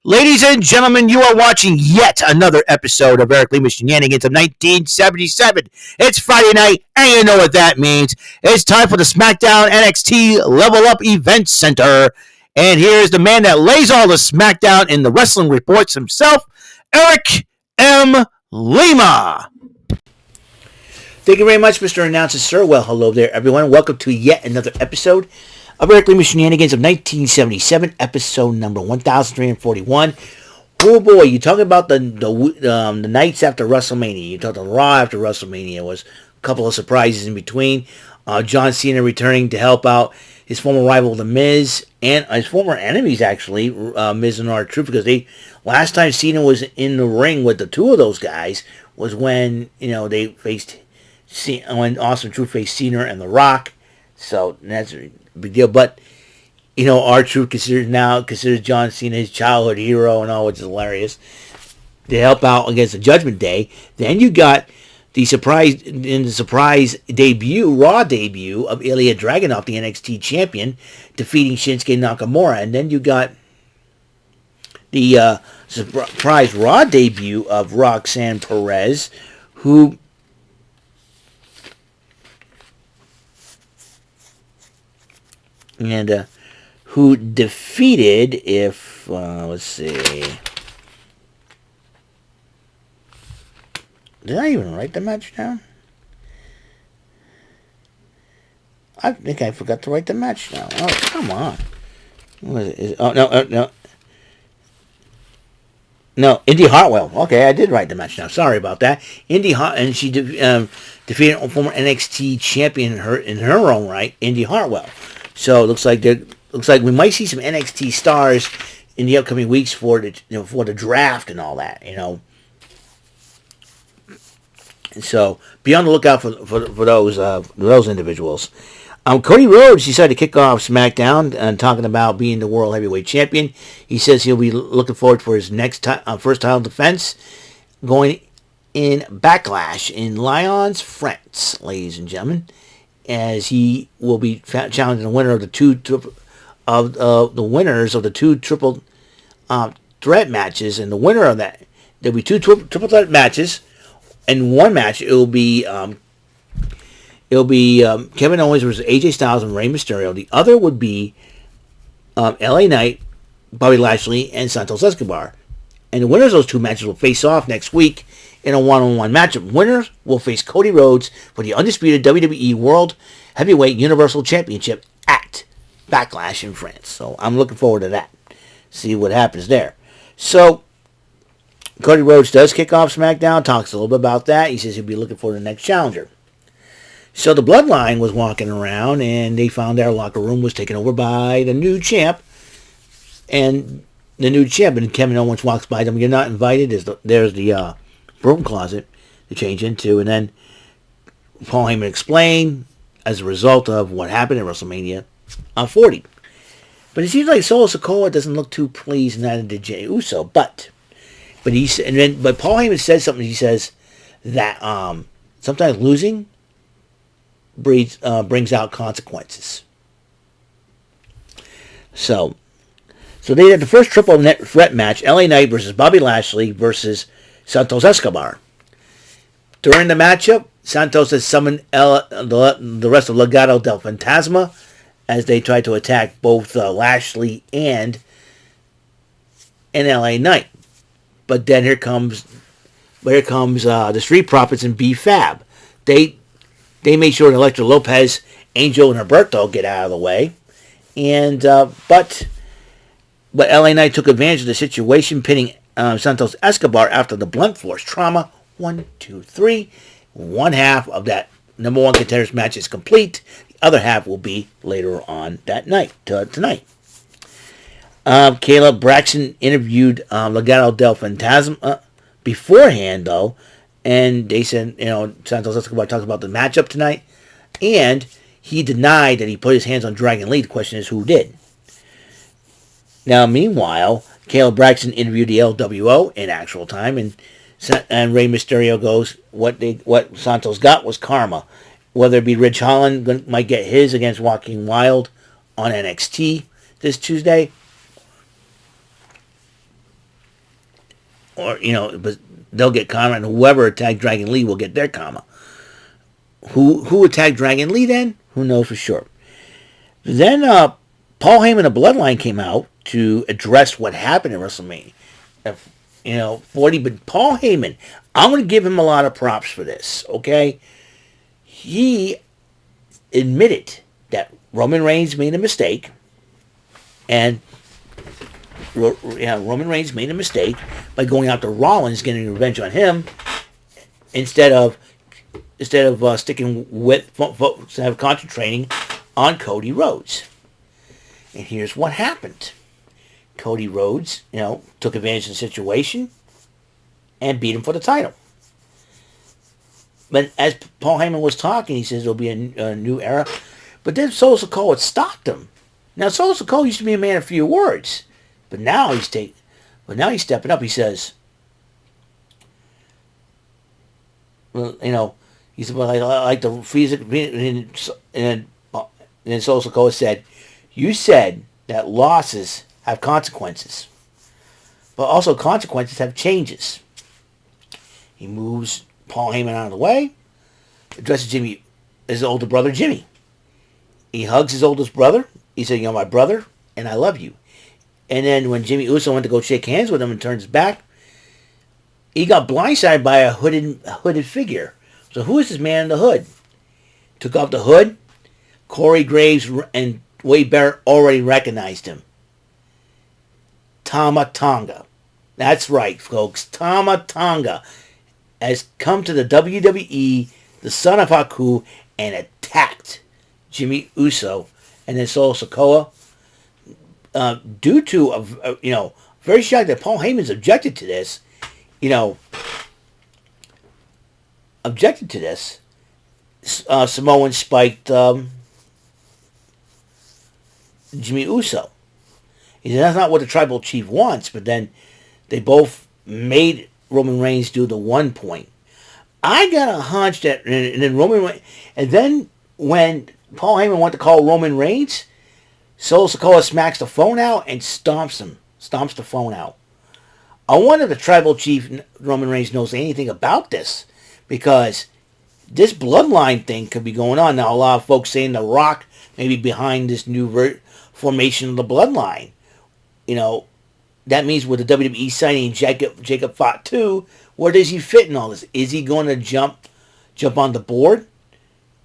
Ladies and gentlemen, you are watching yet another episode of Eric Lima Shenanigans of 1977. It's Friday night, and you know what that means. It's time for the SmackDown NXT Level Up Event Center. And here's the man that lays all the SmackDown in the wrestling reports himself, Eric M. Lima. Thank you very much, Mr. Announcer, sir. Well, hello there, everyone. Welcome to yet another episode of Eric Lima Shenanigans of 1977, episode number 1341. Oh boy, you talking about the nights after WrestleMania. You talked the Raw after WrestleMania. It was a couple of surprises in between. John Cena returning to help out his former rival, The Miz, and his former enemies, actually, Miz and R-Truth, because last time Cena was in the ring with the two of those guys was when, they faced, when Awesome Truth faced Cena and The Rock. So that's a big deal. But, R-Truth considers John Cena his childhood hero and all, which is hilarious. To help out against the Judgment Day. Then you got the surprise debut, Raw debut of Ilya Dragunov, the NXT champion, defeating Shinsuke Nakamura. And then you got the surprise Raw debut of Roxanne Perez, who defeated, let's see. Did I even write the match down? I think I forgot to write the match down. Oh, come on. No. No, Indy Hartwell. Okay, I did write the match down. Sorry about that. And she defeated former NXT champion in her own right, Indy Hartwell. So it looks like we might see some NXT stars in the upcoming weeks for the draft and all that, So be on the lookout for those individuals. Cody Rhodes decided to kick off SmackDown and talking about being the World Heavyweight Champion. He says he'll be looking forward for his next first title defense going in Backlash in Lyons, France, ladies and gentlemen, as he will be challenging the winner of the two triple threat matches, and the winner of that, there'll be two triple threat matches. In one match, it'll be Kevin Owens versus AJ Styles and Rey Mysterio. The other would be LA Knight, Bobby Lashley, and Santos Escobar. And the winners of those two matches will face off next week in a one-on-one matchup. Winners will face Cody Rhodes for the undisputed WWE World Heavyweight Universal Championship at Backlash in France. So I'm looking forward to that. See what happens there. So Cody Rhodes does kick off SmackDown, talks a little bit about that. He says he'll be looking for the next challenger. So the Bloodline was walking around, and they found their locker room was taken over by the new champ. And Kevin Owens walks by them. You're not invited. There's the broom closet to change into. And then Paul Heyman explained as a result of what happened at WrestleMania 40. But it seems like Solo Sikoa doesn't look too pleased, and neither did Jey Uso. But Paul Heyman says something. He says that sometimes losing brings out consequences. So they had the first triple net threat match: LA Knight versus Bobby Lashley versus Santos Escobar. During the matchup, Santos has summoned the rest of Legado del Fantasma as they try to attack both Lashley and LA Knight. But then here comes the Street Profits and B-Fab. They made sure that Elektra Lopez, Angel, and Roberto get out of the way. And but LA Knight took advantage of the situation, pinning Santos Escobar after the blunt force trauma. 1, 2, 3. One half of that number one contenders match is complete. The other half will be later on that night, tonight. Caleb Braxton interviewed Legado del Fantasma beforehand, though, and they said, Santos Escobar talked about the matchup tonight, and he denied that he put his hands on Dragon Lee. The question is, who did? Now, meanwhile, Caleb Braxton interviewed the LWO in actual time, and Rey Mysterio goes, what Santos got was karma. Whether it be Ridge Holland might get his against Joaquin Wilde on NXT this Tuesday, or but they'll get karma, and whoever attacked Dragon Lee will get their karma. Who attacked Dragon Lee then? Who knows for sure. Then Paul Heyman of Bloodline came out to address what happened at WrestleMania. 40, but Paul Heyman, I'm going to give him a lot of props for this, okay? He admitted that Roman Reigns made a mistake, and Roman Reigns made a mistake by going out to Rollins, getting revenge on him, instead of sticking with concentrating on Cody Rhodes. And here's what happened. Cody Rhodes, took advantage of the situation and beat him for the title. But as Paul Heyman was talking, he says there'll be a new era. But then Solo Sikoa stopped him. Now Solo Sikoa used to be a man of few words, but now he's stepping up. He says, he said, "Well, I like the physical." And then Solo Sikoa said, "You said that losses have consequences, but also consequences have changes." He moves Paul Heyman out of the way, addresses his older brother Jimmy. He hugs his oldest brother. He said, "You're my brother, and I love you." And then when Jimmy Uso went to go shake hands with him and turns his back, he got blindsided by a hooded figure. So who is this man in the hood? Took off the hood. Corey Graves and Wade Barrett already recognized him. Tama Tonga. That's right, folks. Tama Tonga has come to the WWE, the son of Haku, and attacked Jimmy Uso and then Solo Sikoa. Due to, very shocked that Paul Heyman's objected to this, Samoan spiked Jimmy Uso. He said that's not what the tribal chief wants, but then they both made Roman Reigns do the 1 point. I got a hunch that, and then when Paul Heyman went to call Roman Reigns, Solo Sikoa smacks the phone out and stomps the phone out. I wonder if the tribal chief Roman Reigns knows anything about this, because this bloodline thing could be going on. Now, a lot of folks saying The Rock may be behind this new formation of the bloodline. That means with the WWE signing Jacob Fatu, where does he fit in all this? Is he going to jump on the board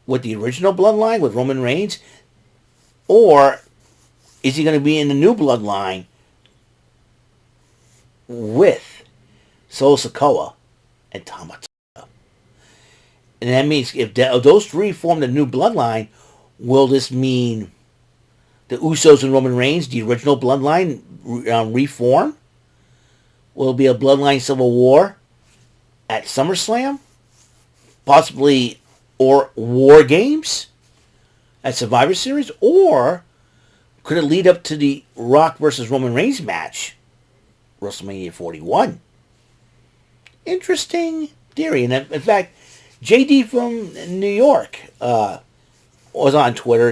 with the original bloodline with Roman Reigns? Or is he going to be in the new bloodline with Solo Sikoa and Tama Tonga? And that means if those three form the new bloodline, will this mean the Usos and Roman Reigns, the original bloodline, reform? Will it be a bloodline civil war at SummerSlam? Possibly, or War Games at Survivor Series? Or could it lead up to the Rock versus Roman Reigns match, WrestleMania 41? Interesting theory. And in fact, JD from New York was on Twitter,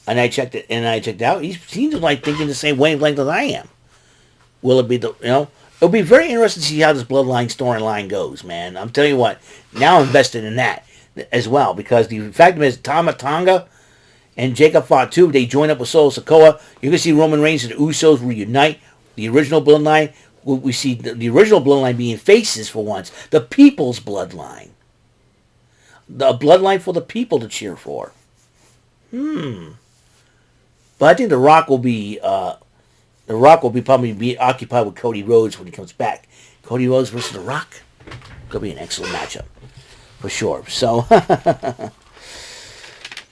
and I checked it out. He seems like thinking the same wavelength as I am. Will it be it'll be very interesting to see how this bloodline storyline goes, man. I'm telling you what, now I'm invested in that as well, because the fact is Tama Tonga and Jacob Fatu, they join up with Solo Sikoa. You're going to see Roman Reigns and the Usos reunite. The original bloodline, we see the original bloodline being faces for once. The people's bloodline. The bloodline for the people to cheer for. But I think The Rock will be probably be occupied with Cody Rhodes when he comes back. Cody Rhodes versus The Rock could be an excellent matchup for sure. So,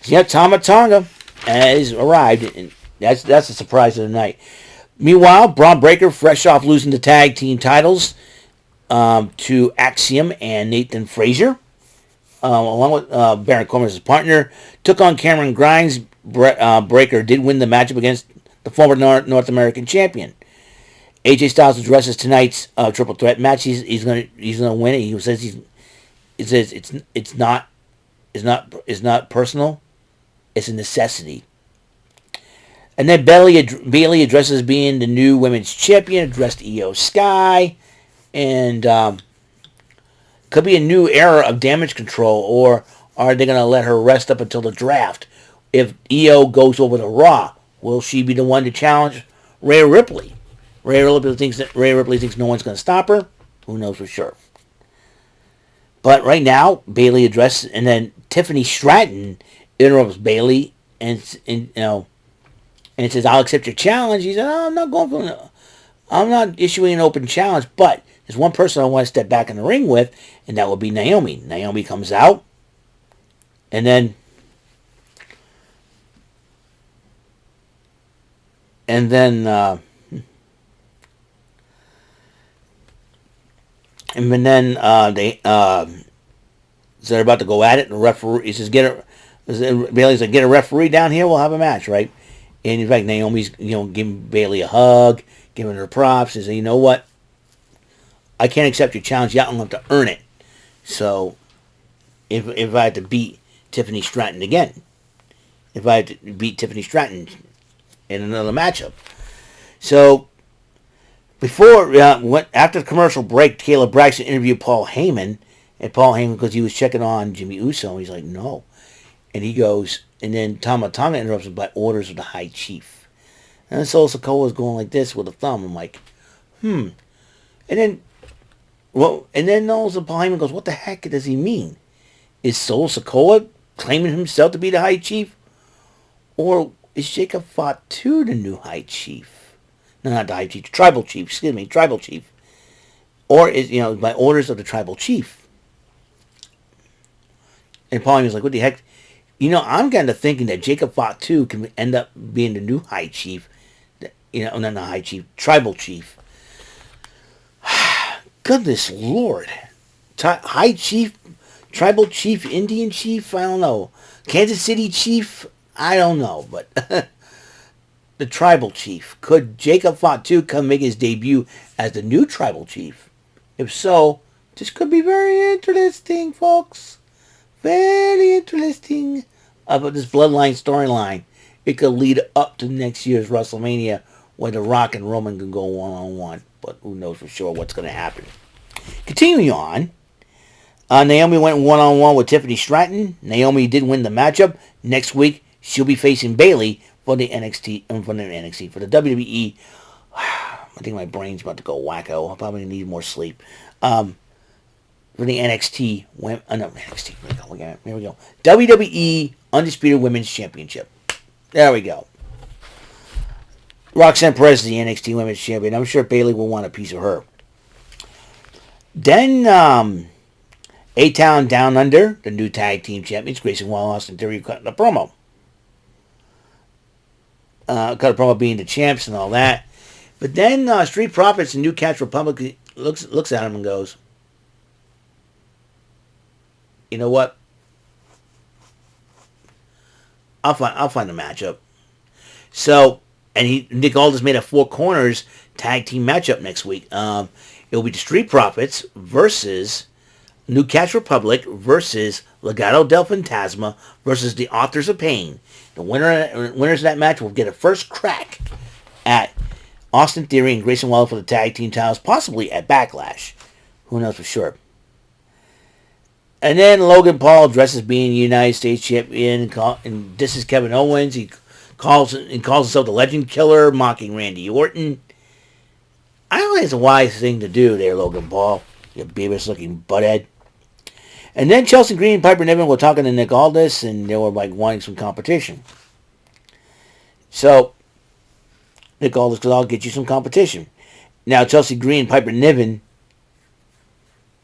yeah, Tama Tonga has arrived, and that's the surprise of the night. Meanwhile, Braun Breaker, fresh off losing the tag team titles to Axiom and Nathan Frazier, along with Baron Corbin as his partner, took on Cameron Grimes. Breaker did win the matchup against the former North American champion. AJ Styles addresses tonight's triple threat match. He's gonna win it. He says it's not personal. It's a necessity. And then Bayley addresses being the new women's champion. Addressed Io Sky. And could be a new era of damage control, or are they going to let her rest up until the draft? If Io goes over to Raw, will she be the one to challenge Rhea Ripley? Rhea Ripley thinks no one's going to stop her. Who knows for sure? But right now, Bayley addresses, and then Tiffany Stratton interrupts Bayley and says, "I'll accept your challenge." He said, "Oh, I'm not issuing an open challenge, but there's one person I want to step back in the ring with, and that would be Naomi." Naomi comes out, and then they're about to go at it, and the referee, he says, Bayley's like, "Get a referee down here, we'll have a match," right? And in fact, Naomi's, giving Bayley a hug, giving her props. She says, "You know what? I can't accept your challenge yet. I'm going to have to earn it." So, if I had to beat Tiffany Stratton again, in another matchup. So, after the commercial break, Kayla Braxton interviewed Paul Heyman, and Paul Heyman, because he was checking on Jimmy Uso, he's like, "No." And he goes, and then Tama Tonga interrupts him by orders of the High Chief. And Solo Sikoa is going like this with a thumb. I'm like, And then also Paul Heyman goes, "What the heck does he mean? Is Solo Sikoa claiming himself to be the High Chief? Or is Jacob Fatu the new High Chief? No, not the High Chief, Tribal Chief, Tribal Chief. Or is, by orders of the Tribal Chief?" And Paul Heyman's like, "What the heck?" I'm kind of thinking that Jacob Fatu can end up being the new High Chief. Not the High Chief, Tribal Chief. Goodness Lord. High Chief, Tribal Chief, Indian Chief, I don't know. Kansas City Chief, I don't know. But the Tribal Chief. Could Jacob Fatu come make his debut as the new Tribal Chief? If so, this could be very interesting, folks. Very interesting about this Bloodline storyline. It could lead up to next year's WrestleMania, where The Rock and Roman can go one-on-one. But who knows for sure what's going to happen. Continuing on, Naomi went one-on-one with Tiffany Stratton. Naomi did win the matchup. Next week, she'll be facing Bayley for the NXT, for the WWE. I think my brain's about to go wacko. I probably need more sleep. For the NXT, NXT, here we go. WWE Undisputed Women's Championship. There we go. Roxanne Perez is the NXT Women's Champion. I'm sure Bayley will want a piece of her. Then, A-Town Down Under, the new tag team champions, Grayson Waller, Austin Theory, cut the promo. Cut a promo being the champs and all that. But then Street Profits and New Catch Republic looks at him and goes, "You know what? I'll find a matchup." So, and Nick Aldis made a 4 corners tag team matchup next week. It will be the Street Profits versus New Catch Republic versus Legado del Fantasma versus the Authors of Pain. The winners of that match will get a first crack at Austin Theory and Grayson Waller for the tag team titles, possibly at Backlash. Who knows for sure. And then Logan Paul dresses being United States champion, and this is Kevin Owens. He calls himself the Legend Killer, mocking Randy Orton. I don't think it's a wise thing to do there, Logan Paul. You beavis-looking butthead. And then Chelsea Green and Piper Niven were talking to Nick Aldis, and they were wanting some competition. So, Nick Aldis goes, "I'll get you some competition." Now, Chelsea Green and Piper Niven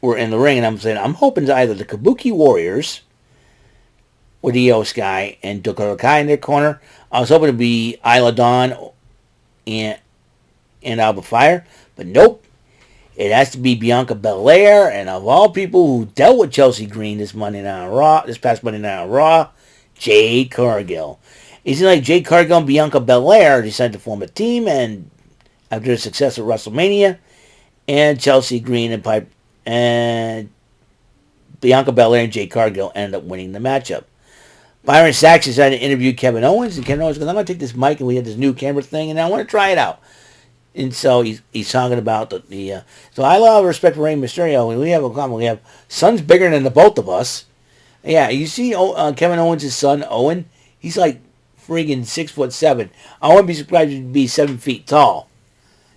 were in the ring, and I'm saying, I'm hoping to either the Kabuki Warriors with Io Sky and Dakota Kai in their corner. I was hoping to be Isla Dawn and Alba Fire, but nope. It has to be Bianca Belair, and of all people who dealt with Chelsea Green this past Monday Night Raw, Jade Cargill. It seems like Jade Cargill and Bianca Belair decided to form a team, and after their success at WrestleMania, and Chelsea Green and Bianca Belair and Jade Cargill ended up winning the matchup. Byron Sachs decided to interview Kevin Owens, and Kevin Owens goes, "I'm going to take this mic, and we have this new camera thing, and I want to try it out." And so he's talking about the so I love respect for Rey Mysterio. We have a common. We have son's bigger than the both of us. Yeah, you see Kevin Owens' son Owen. He's like friggin' 6'7". I wouldn't be surprised if he'd be 7 feet tall.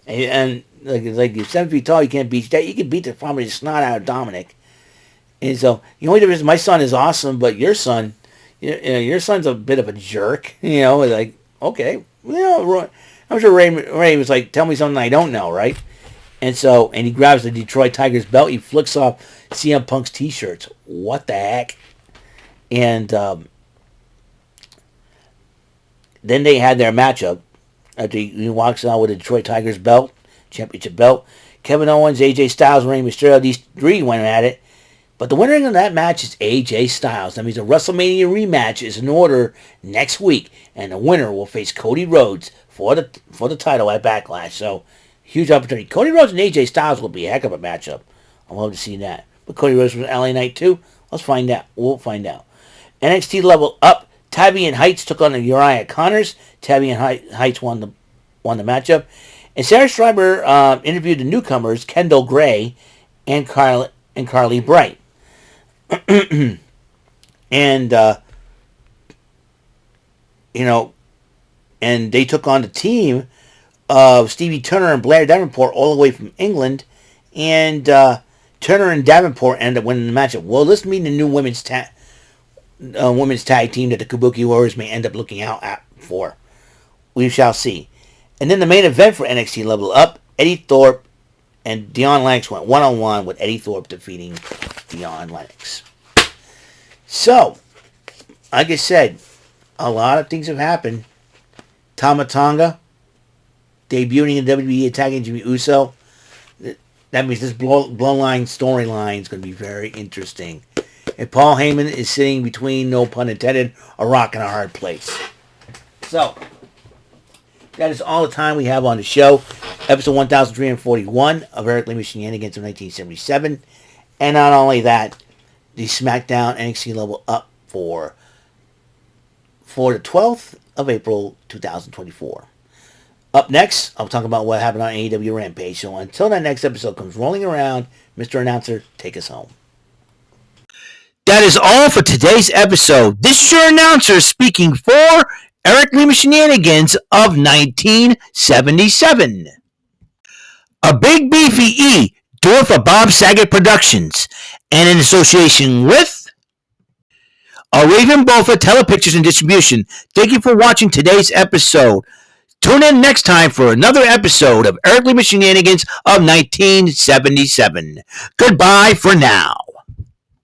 And like you're 7 feet tall, you can't beat that. You can beat the probably snot out of Dominic. And so the only difference, my son is awesome, but your son, your son's a bit of a jerk. Like okay, I'm sure Ray was like, tell me something I don't know, right? And he grabs the Detroit Tigers belt. He flicks off CM Punk's T-shirts. What the heck? And then they had their matchup. After he walks out with the Detroit Tigers belt, championship belt. Kevin Owens, AJ Styles, Rey Mysterio, these three went at it. But the winner of that match is AJ Styles. That means a WrestleMania rematch is in order next week. And the winner will face Cody Rhodes for the title at Backlash. So, huge opportunity. Cody Rhodes and AJ Styles will be a heck of a matchup. I'd love to see that. But Cody Rhodes from LA Knight too? Let's find out. We'll find out. NXT Level Up. Tabby and Heights took on the Uriah Connors. Tabby and Heights won the matchup. And Sarah Schreiber interviewed the newcomers, Kendall Gray and Carly Bright. And, and they took on the team of Stevie Turner and Blair Davenport all the way from England. And Turner and Davenport ended up winning the matchup. Well, this means the new women's tag team that the Kabuki Warriors may end up looking out for. We shall see. And then the main event for NXT Level Up, Eddie Thorpe and Dion Lennox went one-on-one with Eddie Thorpe defeating Dion Lennox. So, like I said, a lot of things have happened. Tama Tonga debuting in WWE, attacking Jimmy Uso. That means this bloodline storyline is going to be very interesting. And Paul Heyman is sitting between, no pun intended, a rock and a hard place. So, that is all the time we have on the show. Episode 1341 of Eric Lima Shenanigans of 1977. And not only that, the SmackDown NXT Level Up for the 12th of April 2024. Up next, I'll talk about what happened on AEW Rampage. So until that next episode comes rolling around, Mr. Announcer, take us home. That is all for today's episode. This is your announcer speaking for Eric Lima Shenanigans of 1977. A Big Beefy E, do it for Bob Saget Productions, and in association with a Raven Bofa Telepictures and Distribution. Thank you for watching today's episode. Tune in next time for another episode of Eric Lima Shenanigans of 1977. Goodbye for now.